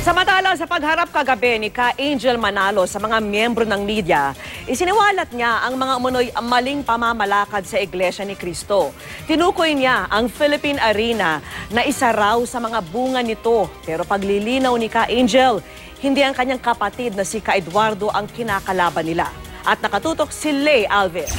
Samantala sa pagharap kagabi ni Ka-Angel Manalo sa mga miyembro ng media, isiniwalat niya ang mga umunoy maling pamamalakad sa Iglesia ni Cristo. Tinukoy niya ang Philippine Arena na isa raw sa mga bunga nito. Pero paglilinaw ni Ka-Angel, hindi ang kanyang kapatid na si Ka-Eduardo ang kinakalaban nila. At nakatutok si Lay Alves.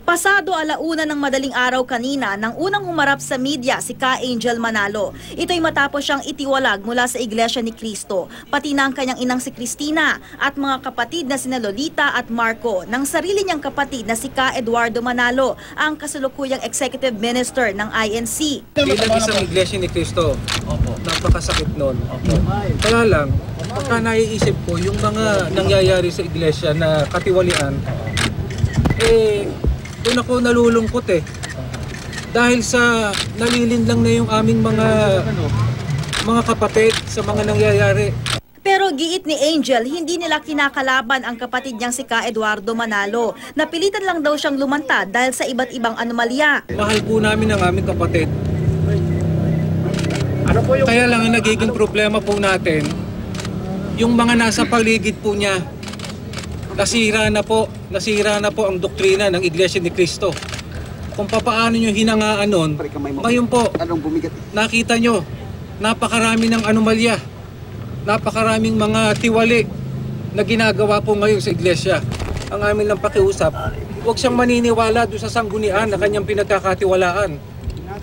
Pasado 1:00 ng madaling araw kanina nang unang humarap sa media si Ka-Angel Manalo. Ito'y matapos siyang itiwalag mula sa Iglesia ni Cristo, pati na ang kanyang inang si Cristina at mga kapatid na sina Lolita at Marco ng sarili niyang kapatid na si Ka-Eduardo Manalo, ang kasalukuyang Executive Minister ng INC. Bilang isang Iglesia ni Cristo, napakasakit nun. Kaya lang, pagka naiisip ko yung mga nangyayari sa Iglesia na katiwalian, doon ako nalulungkot dahil sa nalilinlang na yung aming mga kapatid sa mga nangyayari. Pero giit ni Angel, hindi nila kinakalaban ang kapatid niyang si Ka-Eduardo Manalo. Napilitan lang daw siyang lumantad dahil sa iba't ibang anomalya. Mahal po namin ang aming kapatid. Kaya lang ang nagiging problema po natin, yung mga nasa paligid po niya, nasira na po ang doktrina ng Iglesia ni Cristo. Kung papaano nyo hinangaan nun, ngayon po, nakita nyo, napakarami ng anomalya, napakaraming mga tiwali na ginagawa po ngayon sa Iglesia. Ang amin lang pakiusap, huwag siyang maniniwala doon sa sanggunian na kanyang pinagkakatiwalaan.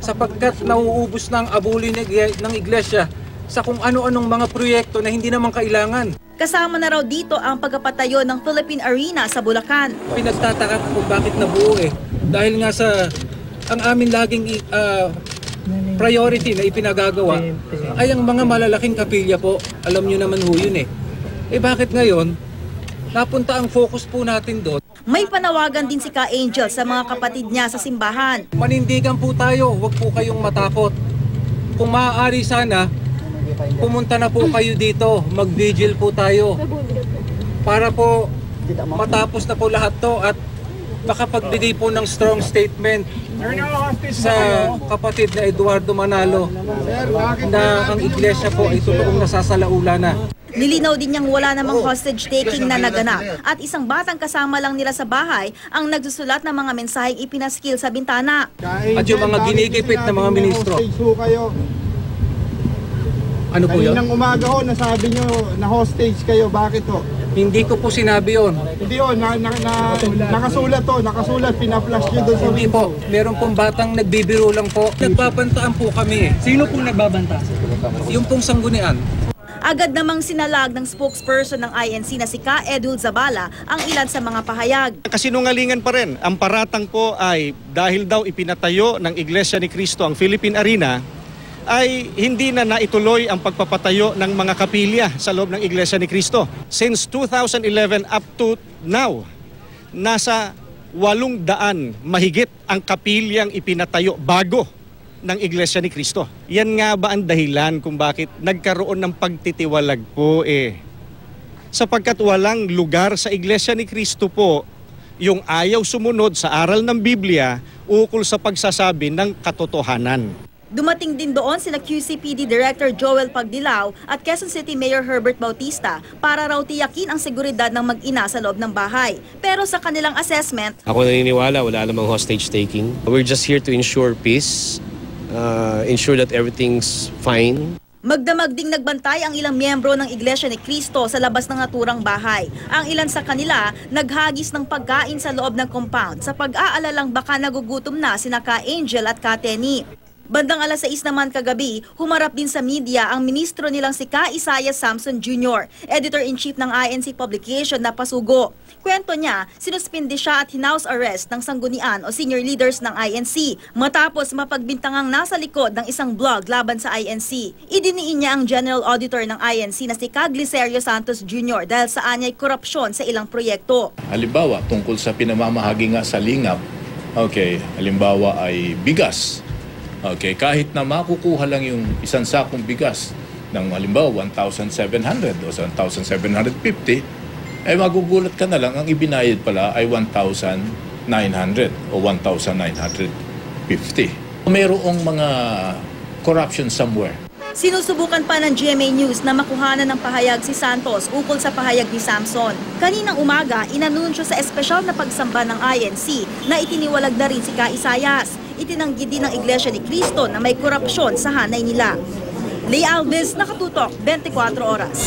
Sapagkat nauubos na ang abuli ng Iglesia sa kung ano-anong mga proyekto na hindi naman kailangan. Kasama na raw dito ang pagpapatayo ng Philippine Arena sa Bulacan. Pinagtataka kung bakit nabuo dahil nga sa ang amin laging priority na ipinagagawa ay ang mga malalaking kapilya po. Alam nyo naman ho yun bakit ngayon napunta ang focus po natin doon? May panawagan din si Ka-Angel sa mga kapatid niya sa simbahan. Manindigan po tayo, huwag po kayong matakot. Kung maaari sana, pumunta na po kayo dito, mag-vigil po tayo para po matapos na po lahat to at makapagbigay po ng strong statement sa kapatid na Eduardo Manalo na ang Iglesia po ay totoong nasasalaula na. Nilinaw din niyang wala namang hostage taking na naganap at isang batang kasama lang nila sa bahay ang nagsusulat ng mga mensaheng ipinaskil sa bintana. At yung mga ginigipit na mga ministro. Ano po yun? Kaninang umaga ho, nasabi nyo na hostage kayo. Bakit ho? Hindi ko po sinabi yun. Hindi ho, nakasulat, pinaplas nyo doon sa Hindi po, meron pong batang nagbibiro lang po. Nagbabantaan po kami. Sino pong nagbabanta? Yung pong sanggunian. Agad namang sinalag ng spokesperson ng INC na si Ka-Edul Zabala ang ilan sa mga pahayag. Kasinungalingan pa rin. Ang paratang po ay dahil daw ipinatayo ng Iglesia ni Cristo ang Philippine Arena, ay hindi na naituloy ang pagpapatayo ng mga kapilya sa loob ng Iglesia ni Cristo. Since 2011 up to now, nasa 800 mahigit ang kapilyang ipinatayo bago ng Iglesia ni Cristo. Yan nga ba ang dahilan kung bakit nagkaroon ng pagtitiwalag po Sapagkat walang lugar sa Iglesia ni Cristo po yung ayaw sumunod sa aral ng Biblia ukol sa pagsasabi ng katotohanan. Dumating din doon sila QCPD Director Joel Pagdilaw at Quezon City Mayor Herbert Bautista para raw tiyakin ang seguridad ng mag-ina sa loob ng bahay. Pero sa kanilang assessment, ako naniniwala wala namang hostage taking. We're just here to ensure peace, ensure that everything's fine. magdamag ding nagbantay ang ilang miyembro ng Iglesia ni Cristo sa labas ng naturang bahay. Ang ilan sa kanila naghagis ng pagkain sa loob ng compound sa pag-aalalang baka nagugutom na sina Ka-Angel at Ka-Tenny. Bandang 6:00 naman kagabi, humarap din sa media ang ministro nilang si Ka-Isaias Samson Jr., Editor-in-Chief ng INC Publication na Pasugo. Kwento niya, sinuspindi siya at hinaus arrest ng sanggunian o senior leaders ng INC matapos mapagbintangang nasa likod ng isang blog laban sa INC. Idiniin niya ang General Auditor ng INC na si Caglicerio Santos Jr. dahil sa anyay korupsyon sa ilang proyekto. Halimbawa, tungkol sa pinamamahagi nga sa lingap, halimbawa ay bigas. Kahit na makukuha lang yung isang sakong bigas ng halimbawa 1,700 o 1,750, ay magugulat ka na lang, ang ibinayad pala ay 1,900 o 1,950. Mayroong mga corruption somewhere. Sinusubukan pa ng GMA News na makuhanan ng pahayag si Santos ukol sa pahayag ni Samson. Kaninang umaga, inanunsyo sa espesyal na pagsamba ng INC na itiniwalag na rin si Ka Isayas. Itinanggi din ng Iglesia ni Cristo na may korupsyon sa hanay nila. Leigh Alves, Nakatutok, 24 Oras.